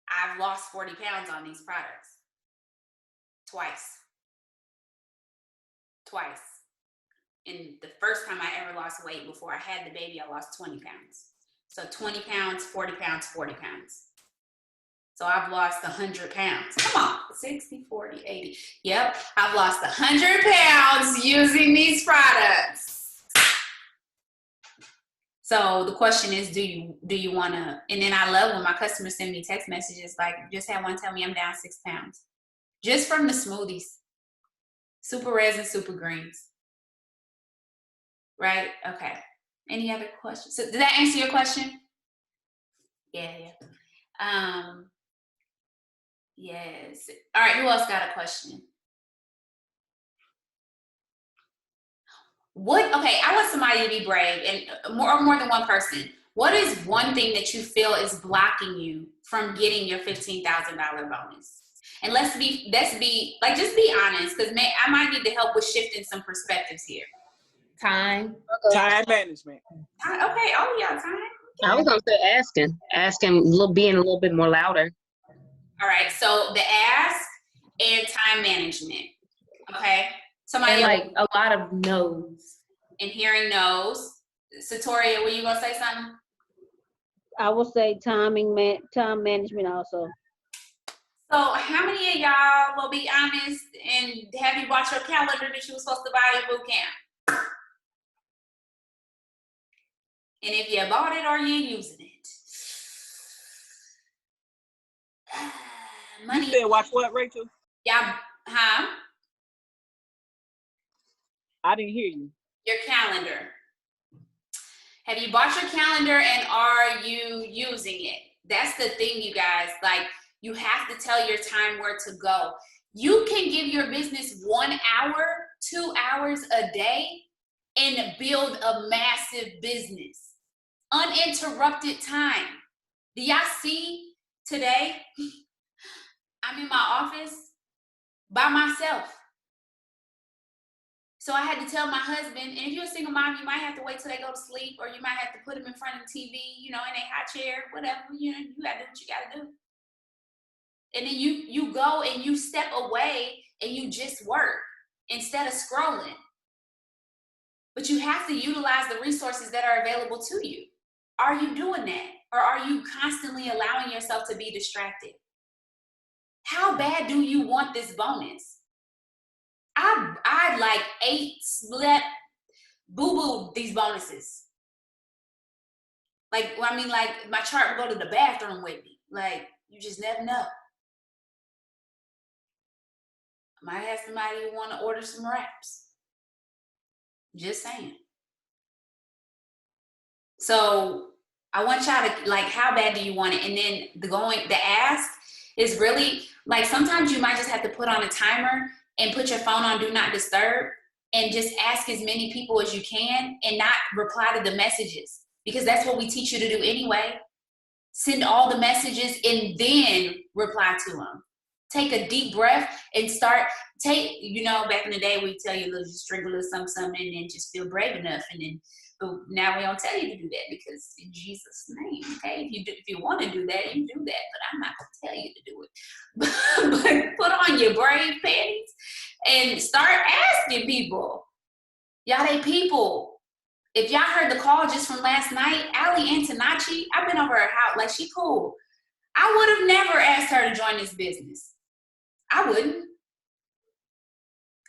I've lost 40 pounds on these products. Twice. And the first time I ever lost weight before I had the baby, I lost 20 pounds. So 20 pounds, 40 pounds, 40 pounds. So I've lost 100 pounds. Come on, 60, 40, 80. Yep, I've lost 100 pounds using these products. So the question is, do you want to, and then I love when my customers send me text messages like, just had one tell me I'm down 6 pounds. Just from the smoothies. Super Reds and Super Greens. Right? Okay. Any other questions? So did that answer your question? Yeah. Yes. All right, who else got a question? Okay, I want somebody to be brave and more than one person. What is one thing that you feel is blocking you from getting your $15,000 bonus? And let's be like, just be honest, because I might need to help with shifting some perspectives here. Time. Time management. Okay. Oh, yeah, time. I was gonna say asking, being a little bit more louder. All right. So the ask and time management. Okay. Somebody And like a lot of no's. and hearing no's. Satoria, were you gonna say something? I will say time management also. So how many of y'all will be honest and have you bought your calendar that you were supposed to buy at boot camp? And if you bought it, are you using it? Money. You said watch what, Rachel? Yeah, huh? I didn't hear you. Your calendar. Have you bought your calendar and are you using it? That's the thing, you guys. Like, you have to tell your time where to go. You can give your business 1 hour, 2 hours a day and build a massive business. Uninterrupted time. Do y'all see today? I'm in my office by myself. So I had to tell my husband, and if you're a single mom, you might have to wait till they go to sleep, or you might have to put them in front of the TV, in a high chair, whatever, you gotta do what you gotta do. And then you go and you step away and you just work instead of scrolling. But you have to utilize the resources that are available to you. Are you doing that? Or are you constantly allowing yourself to be distracted? How bad do you want this bonus? I like slept, boo-boo these bonuses. Like my chart would go to the bathroom with me. Like, you just never know. I might have somebody who want to order some wraps. Just saying. So I want y'all to, like, how bad do you want it? And then the ask is really, like, sometimes you might just have to put on a timer and put your phone on do not disturb and just ask as many people as you can and not reply to the messages, because that's what we teach you to do anyway. Send all the messages and then reply to them. Take a deep breath and back in the day we tell you, just drink a little something and then just feel brave enough. And then, but now we don't tell you to do that, because in Jesus' name, okay? If you want to do that, you do that, but I'm not going to tell you to do it. But put on your brave panties and start asking people. Y'all, they people. If y'all heard the call just from last night, Allie Antonacci, I've been over her house, like, she cool. I would have never asked her to join this business. I wouldn't.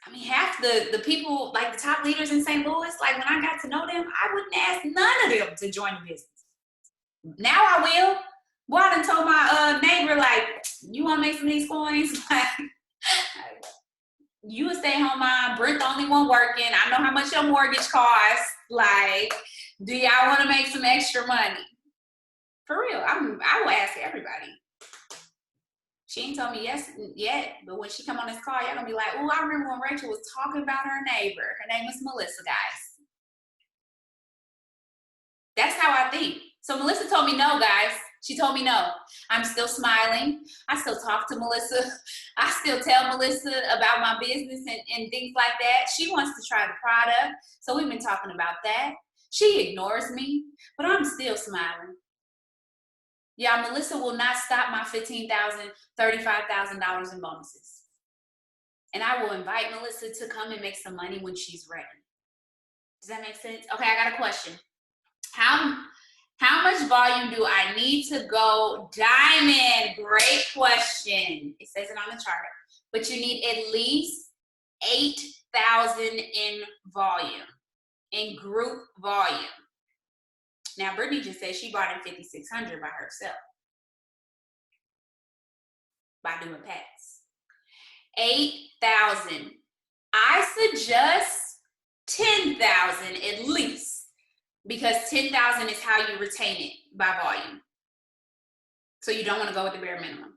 I mean, half the people, like the top leaders in St. Louis, like, when I got to know them, I wouldn't ask none of them to join the business. Now I will. Boy, I done told my neighbor, like, you want to make some of these coins? Like, you a stay-at-home mom, Britt the only one working. I know how much your mortgage costs. Like, do y'all want to make some extra money? For real, I will ask everybody. She ain't told me yes yet, but when she come on this call, y'all gonna be like, oh, I remember when Rachel was talking about her neighbor. Her name is Melissa, guys. That's how I think. So Melissa told me no, guys. She told me no. I'm still smiling. I still talk to Melissa. I still tell Melissa about my business and things like that. She wants to try the product, so we've been talking about that. She ignores me, but I'm still smiling. Yeah, Melissa will not stop my $15,000, $35,000 in bonuses. And I will invite Melissa to come and make some money when she's ready. Does that make sense? Okay, I got a question. How much volume do I need to go diamond? Great question. It says it on the chart. But you need at least 8,000 in volume, in group volume. Now, Brittney just said she bought in 5,600 by herself by doing packs. 8,000. I suggest 10,000 at least, because 10,000 is how you retain it by volume. So you don't want to go with the bare minimum.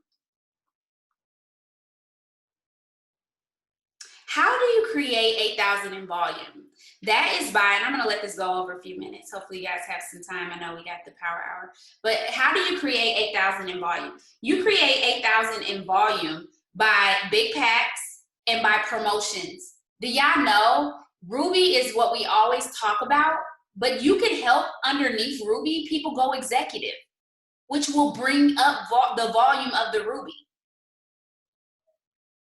How do you create 8,000 in volume? That is by, and I'm going to let this go over a few minutes. Hopefully you guys have some time. I know we got the power hour. But how do you create 8,000 in volume? You create 8,000 in volume by big packs and by promotions. Do y'all know Ruby is what we always talk about, but you can help underneath Ruby people go executive, which will bring up the volume of the Ruby.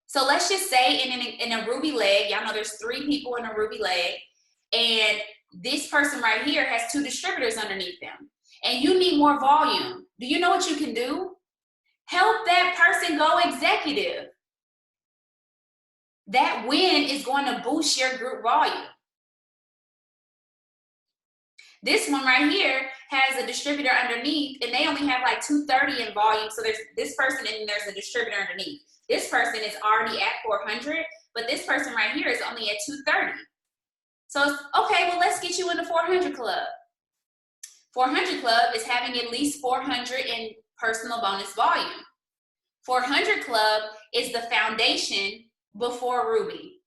So let's just say in a Ruby leg, y'all know there's 3 people in a Ruby leg, and this person right here has 2 distributors underneath them, and you need more volume. Do you know what you can do? Help that person go executive. That win is going to boost your group volume. This one right here has a distributor underneath, and they only have like 230 in volume. So there's this person, and there's a distributor underneath. This person is already at 400, but this person right here is only at 230. So it's okay, well, let's get you in the 400 club. 400 club is having at least 400 in personal bonus volume. 400 club is the foundation before Ruby.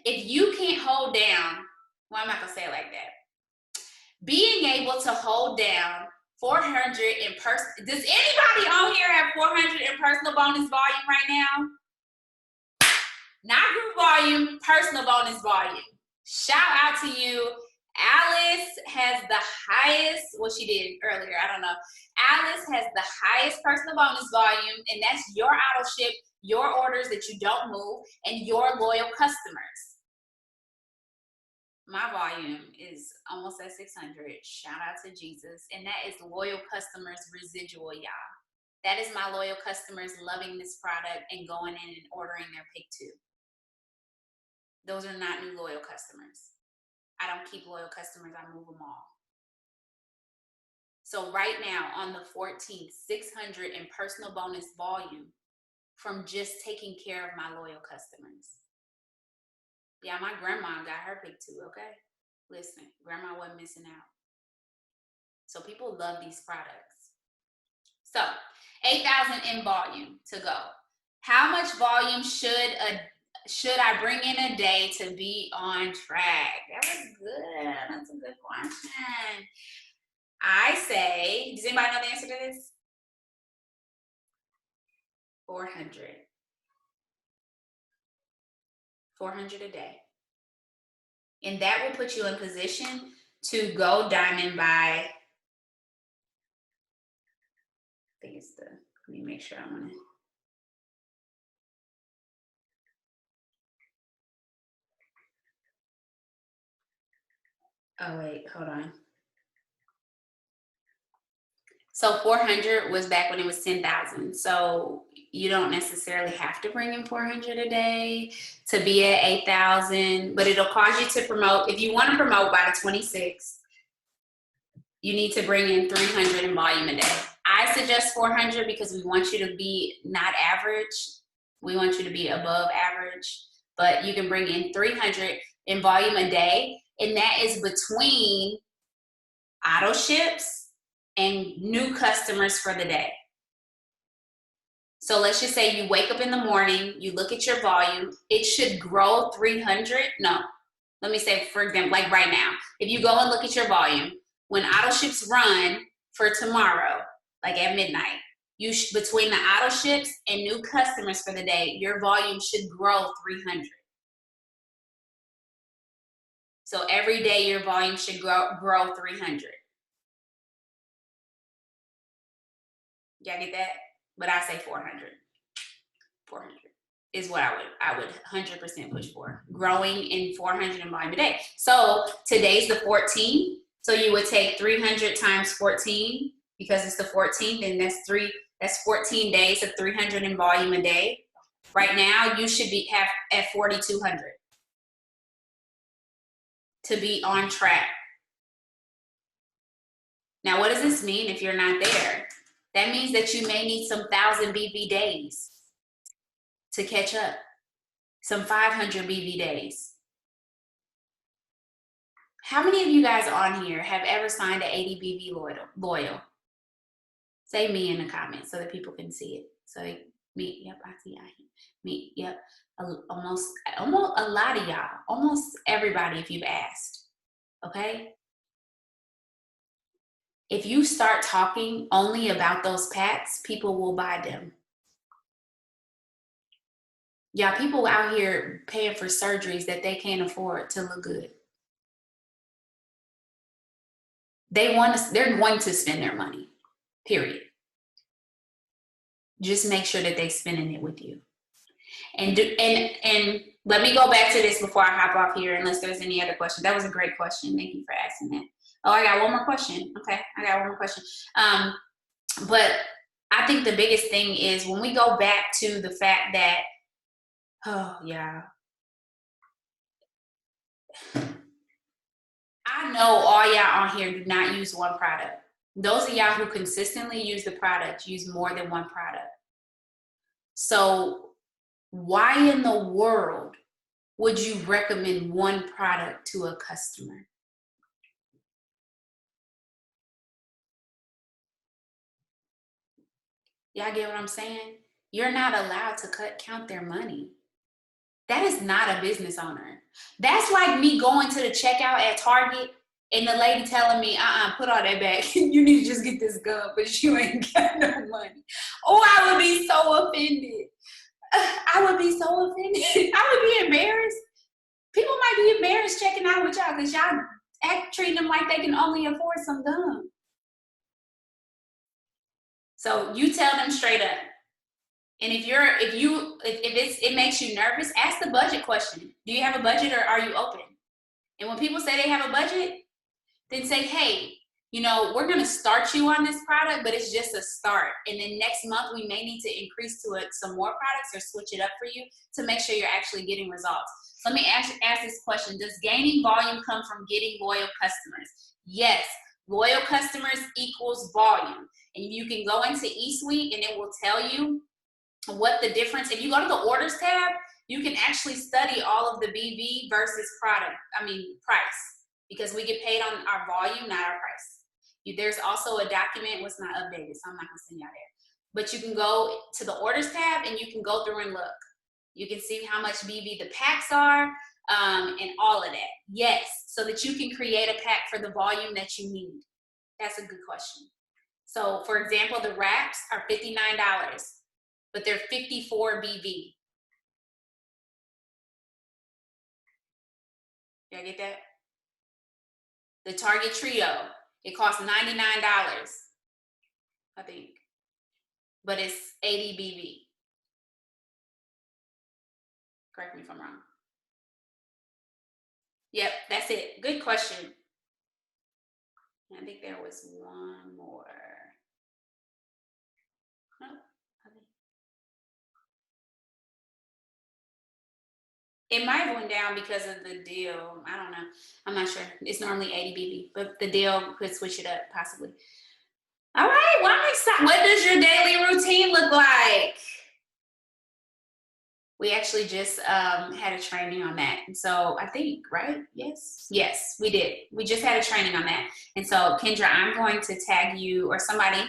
If you can't hold down, well, I'm not gonna say it like that. Being able to hold down 400 in person, does anybody on here have 400 in personal bonus volume right now? Not group volume, personal bonus volume. Shout out to you. Alice has the highest, well, she did earlier, I don't know. Alice has the highest personal bonus volume, and that's your auto ship, your orders that you don't move, and your loyal customers. My volume is almost at 600. Shout out to Jesus. And that is loyal customers residual, y'all. That is my loyal customers loving this product and going in and ordering their pick 2. Those are not new loyal customers. I don't keep loyal customers, I move them all. So right now on the 14th, 600 in personal bonus volume from just taking care of my loyal customers. Yeah, my grandma got her pick 2, okay? Listen, grandma wasn't missing out. So people love these products. So 8,000 in volume to go. How much volume should I bring in a day to be on track? That was good. That's a good question. I say, does anybody know the answer to this? 400. 400 a day. And that will put you in position to go diamond by, I think it's the, let me make sure I'm on it. Oh wait, hold on. So 400 was back when it was 10,000. So you don't necessarily have to bring in 400 a day to be at 8,000, but it'll cause you to promote. If you want to promote by the 26th, you need to bring in 300 in volume a day. I suggest 400 because we want you to be not average. We want you to be above average, but you can bring in 300 in volume a day, and that is between auto ships and new customers for the day. So let's just say you wake up in the morning, you look at your volume, it should grow 300. No, let me say, for example, like right now, if you go and look at your volume, when auto ships run for tomorrow, like at midnight, between the auto ships and new customers for the day, your volume should grow 300. So every day your volume should grow 300. Y'all get that? But I say 400. 400 is what I would 100% push for. Growing in 400 in volume a day. So today's the 14th. So you would take 300 times 14 because it's the 14th, and that's 14 days of 300 in volume a day. Right now you should have at 4,200 to be on track. Now, what does this mean if you're not there? That means that you may need some 1,000 BV days to catch up, some 500 BV days. How many of you guys on here have ever signed an 80 BV loyal? Say me in the comments so that people can see it. So me, yep, I see me, yep. Almost a lot of y'all, almost everybody if you've asked, okay? If you start talking only about those packs, people will buy them. Yeah, people out here paying for surgeries that they can't afford to look good. They're going to spend their money, period. Just make sure that they're spending it with you. And let me go back to this before I hop off here, unless there's any other questions. That was a great question. Thank you for asking that. Oh, I got one more question. Okay, I got one more question. But I think the biggest thing is when we go back to the fact that, oh yeah, I know all y'all on here do not use one product. Those of y'all who consistently use the product use more than one product. So why in the world would you recommend one product to a customer? Y'all get what I'm saying? You're not allowed to count their money. That is not a business owner. That's like me going to the checkout at Target and the lady telling me, put all that back. You need to just get this gum, but you ain't got no money. Oh, I would be so offended. I would be so offended. I would be embarrassed. People might be embarrassed checking out with y'all because y'all treating them like they can only afford some gum. So you tell them straight up. And if it makes you nervous, ask the budget question. Do you have a budget or are you open? And when people say they have a budget, then say, hey, we're going to start you on this product, but it's just a start. And then next month, we may need to increase to it some more products or switch it up for you to make sure you're actually getting results. Let me ask this question. Does gaining volume come from getting loyal customers? Yes. Loyal customers equals volume. And you can go into eSuite and it will tell you what the difference. If you go to the orders tab, you can actually study all of the BV versus price, because we get paid on our volume, not our price. There's also a document, what's not updated, so I'm not gonna send y'all there. But you can go to the orders tab and you can go through and look. You can see how much BV the packs are and all of that. Yes, so that you can create a pack for the volume that you need. That's a good question. So for example, the wraps are $59, but they're 54 BV. Did I get that? The Target Trio, it costs $99, I think, but it's 80 BV. Correct me if I'm wrong. Yep, that's it. Good question. I think there was one more. It might have went down because of the deal. I don't know. I'm not sure. It's normally 80 BV, but the deal could switch it up possibly. All right, well, I'm excited. What does your daily routine look like? We actually just had a training on that. And so I think, right? Yes, we did. We just had a training on that. And so Kendra, I'm going to tag you, or somebody,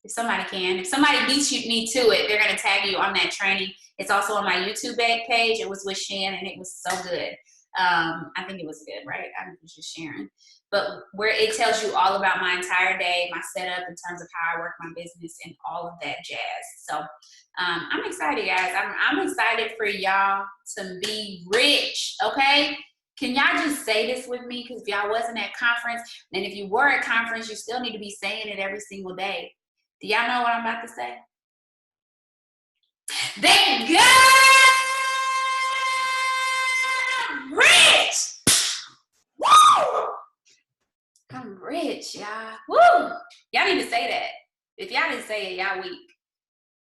if somebody can. If somebody beats me to it, they're going to tag you on that training. It's also on my YouTube page. It was with Shan, and it was so good. I think it was good, right? I was just sharing. But where it tells you all about my entire day, my setup in terms of how I work my business and all of that jazz. So I'm excited, guys. I'm excited for y'all to be rich, okay? Can y'all just say this with me? Because if y'all wasn't at conference, and if you were at conference, you still need to be saying it every single day. Do y'all know what I'm about to say? Thank God I'm rich! Woo! I'm rich, y'all. Woo! Y'all need to say that. If y'all didn't say it, y'all weak.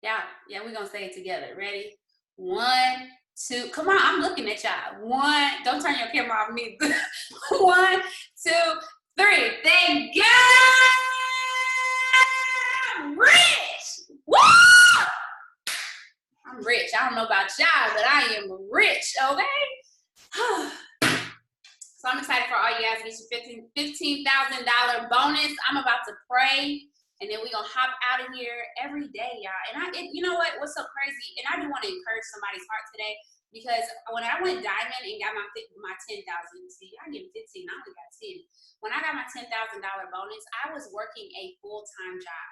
Yeah, we're gonna say it together. Ready? 1, 2. Come on, I'm looking at y'all. 1, don't turn your camera off me. 1, 2, 3. Thank God I'm rich! Woo! I'm rich. I don't know about y'all, but I am rich, okay? So I'm excited for all you guys to get your $15,000 bonus. I'm about to pray, and then we're going to hop out of here every day, y'all. And you know what? What's so crazy? And I do want to encourage somebody's heart today, because when I went diamond and got my $10,000, see, I get 15, I only got 10. When I got my $10,000 bonus, I was working a full-time job.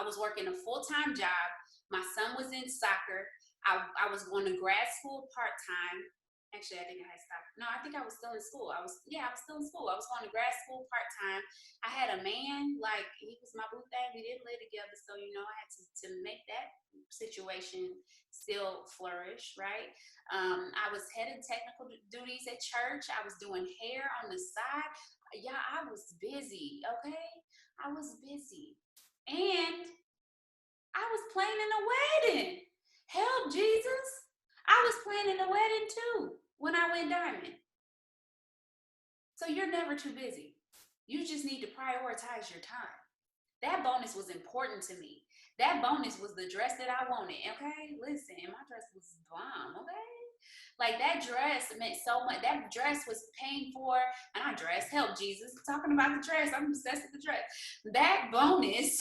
I was working a full-time job. My son was in soccer. I was going to grad school part-time. Actually, I think I had stopped. No, I think I was still in school. I was still in school. I was going to grad school part-time. I had a man, like, he was my boo thing. We didn't live together, so, you know, I had to make that situation still flourish, right? I was heading technical duties at church. I was doing hair on the side. Yeah, I was busy, okay? I was busy. And I was planning a wedding. Help, Jesus. I was planning a wedding too when I went diamond. So you're never too busy. You just need to prioritize your time. That bonus was important to me. That bonus was the dress that I wanted, okay? Listen, my dress was bomb, okay? Like, that dress meant so much. That dress was paying for, and I dress, help Jesus, talking about the dress, I'm obsessed with the dress. That bonus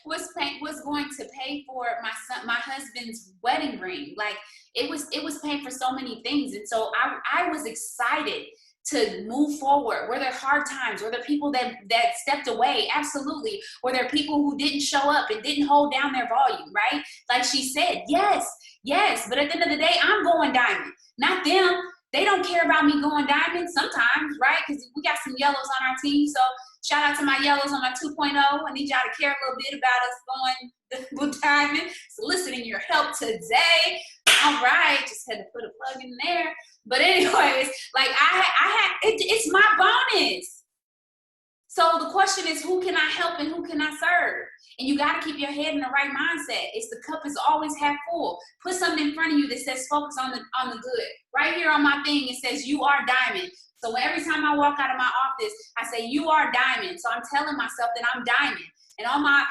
was going to pay for my husband's wedding ring. Like, it was paying for so many things. And so I was excited to move forward. Were there hard times? Were there people that stepped away? Absolutely. Were there people who didn't show up and didn't hold down their volume, right? Like she said, yes. But at the end of the day, I'm going diamond, not them. They don't care about me going diamond sometimes, right? Because we got some yellows on our team. So shout out to my yellows on my 2.0. I need y'all to care a little bit about us going diamond. Soliciting your help today. All right, just had to put a plug in there. But anyways, like it's my bonus. So the question is, who can I help and who can I serve? And you got to keep your head in the right mindset. It's the cup is always half full. Put something in front of you that says focus on the good. Right here on my thing, it says you are diamond. So every time I walk out of my office, I say you are diamond. So I'm telling myself that I'm diamond. And on my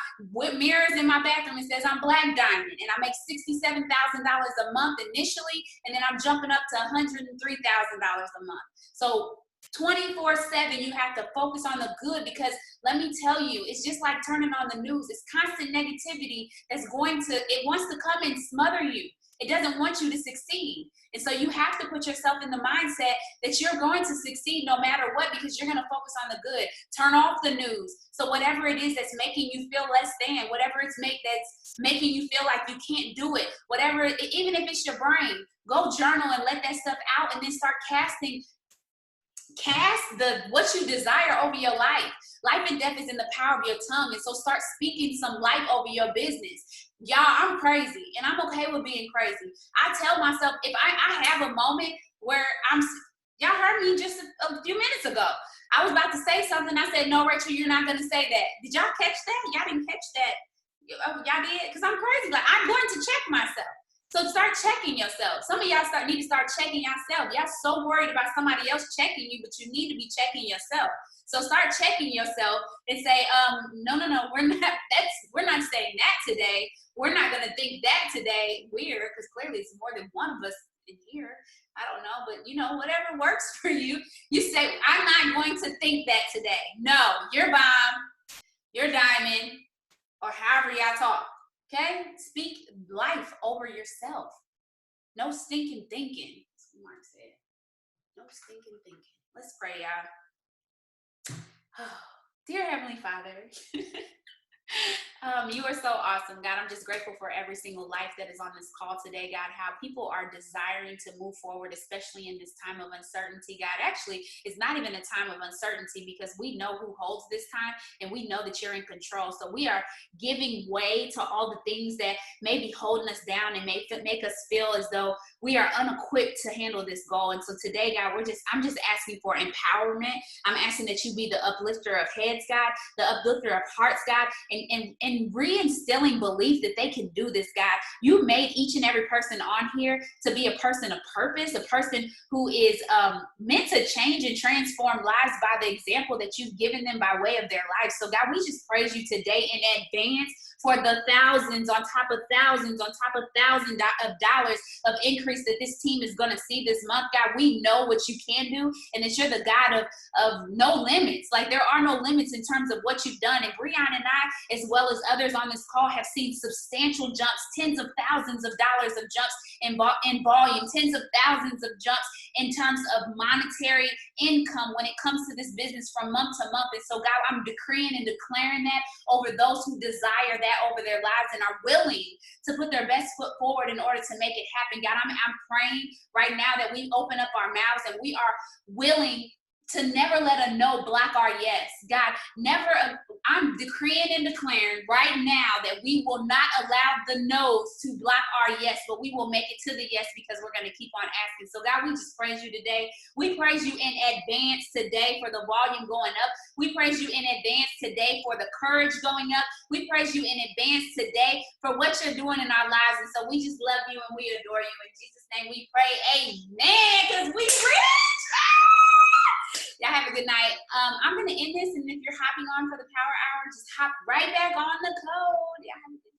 mirrors in my bathroom, it says I'm black diamond. And I make $67,000 a month initially, and then I'm jumping up to $103,000 a month. So 24/7, you have to focus on the good, because let me tell you, it's just like turning on the news. It's constant negativity it wants to come and smother you. It doesn't want you to succeed. And so you have to put yourself in the mindset that you're going to succeed no matter what, because you're going to focus on the good. Turn off the news. So whatever it is that's making you feel less than, whatever that's making you feel like you can't do it, even if it's your brain, go journal and let that stuff out, and then start cast what you desire over your life. Life and death is in the power of your tongue. And so start speaking some life over your business. Y'all, I'm crazy, and I'm okay with being crazy. I tell myself, if I have a moment where y'all heard me just a few minutes ago. I was about to say something. I said, no, Rachel, you're not going to say that. Did y'all catch that? Y'all didn't catch that. Y'all did? Because I'm crazy. Like, I'm going to check myself. So start checking yourself. Some of y'all need to start checking yourself. Y'all so worried about somebody else checking you, but you need to be checking yourself. So start checking yourself and say, no, we're not saying that today. We're not going to think that today. Weird, because clearly it's more than one of us in here. I don't know, but whatever works for you. You say, I'm not going to think that today. No, you're bomb, you're diamond, or however y'all talk. Okay? Speak life over yourself. No stinking thinking. That's what Mark said. No stinking thinking. Let's pray, y'all. Oh, dear Heavenly Father, you are so awesome, God. I'm just grateful for every single life that is on this call today, God, how people are desiring to move forward, especially in this time of uncertainty, God. Actually, it's not even a time of uncertainty, because we know who holds this time, and we know that you're in control. So we are giving way to all the things that may be holding us down and make us feel as though we are unequipped to handle this goal. And so today, God, I'm just asking for empowerment. I'm asking that you be the uplifter of heads, God, the uplifter of hearts, God, and reinstilling belief that they can do this, God. You made each and every person on here to be a person of purpose, a person who is meant to change and transform lives by the example that you've given them by way of their life. So God, we just praise you today in advance for the thousands on top of thousands on top of thousands of dollars of increase that this team is going to see this month. God, we know what you can do, and that you're the God of no limits. Like, there are no limits in terms of what you've done. And Breon and I, as well as others on this call, have seen substantial jumps, tens of thousands of dollars of jumps in volume, tens of thousands of jumps in terms of monetary income when it comes to this business from month to month. And so, God, I'm decreeing and declaring that over those who desire that that over their lives and are willing to put their best foot forward in order to make it happen. God, I'm praying right now that we open up our mouths and we are willing to never let a no block our yes. God, I'm decreeing and declaring right now that we will not allow the no's to block our yes, but we will make it to the yes because we're going to keep on asking. So God, we just praise you today. We praise you in advance today for the volume going up. We praise you in advance today for the courage going up. We praise you in advance today for what you're doing in our lives. And so we just love you and we adore you. In Jesus' name we pray, amen, because we rich. Y'all have a good night. I'm going to end this, and if you're hopping on for the power hour, just hop right back on the code. Y'all have a good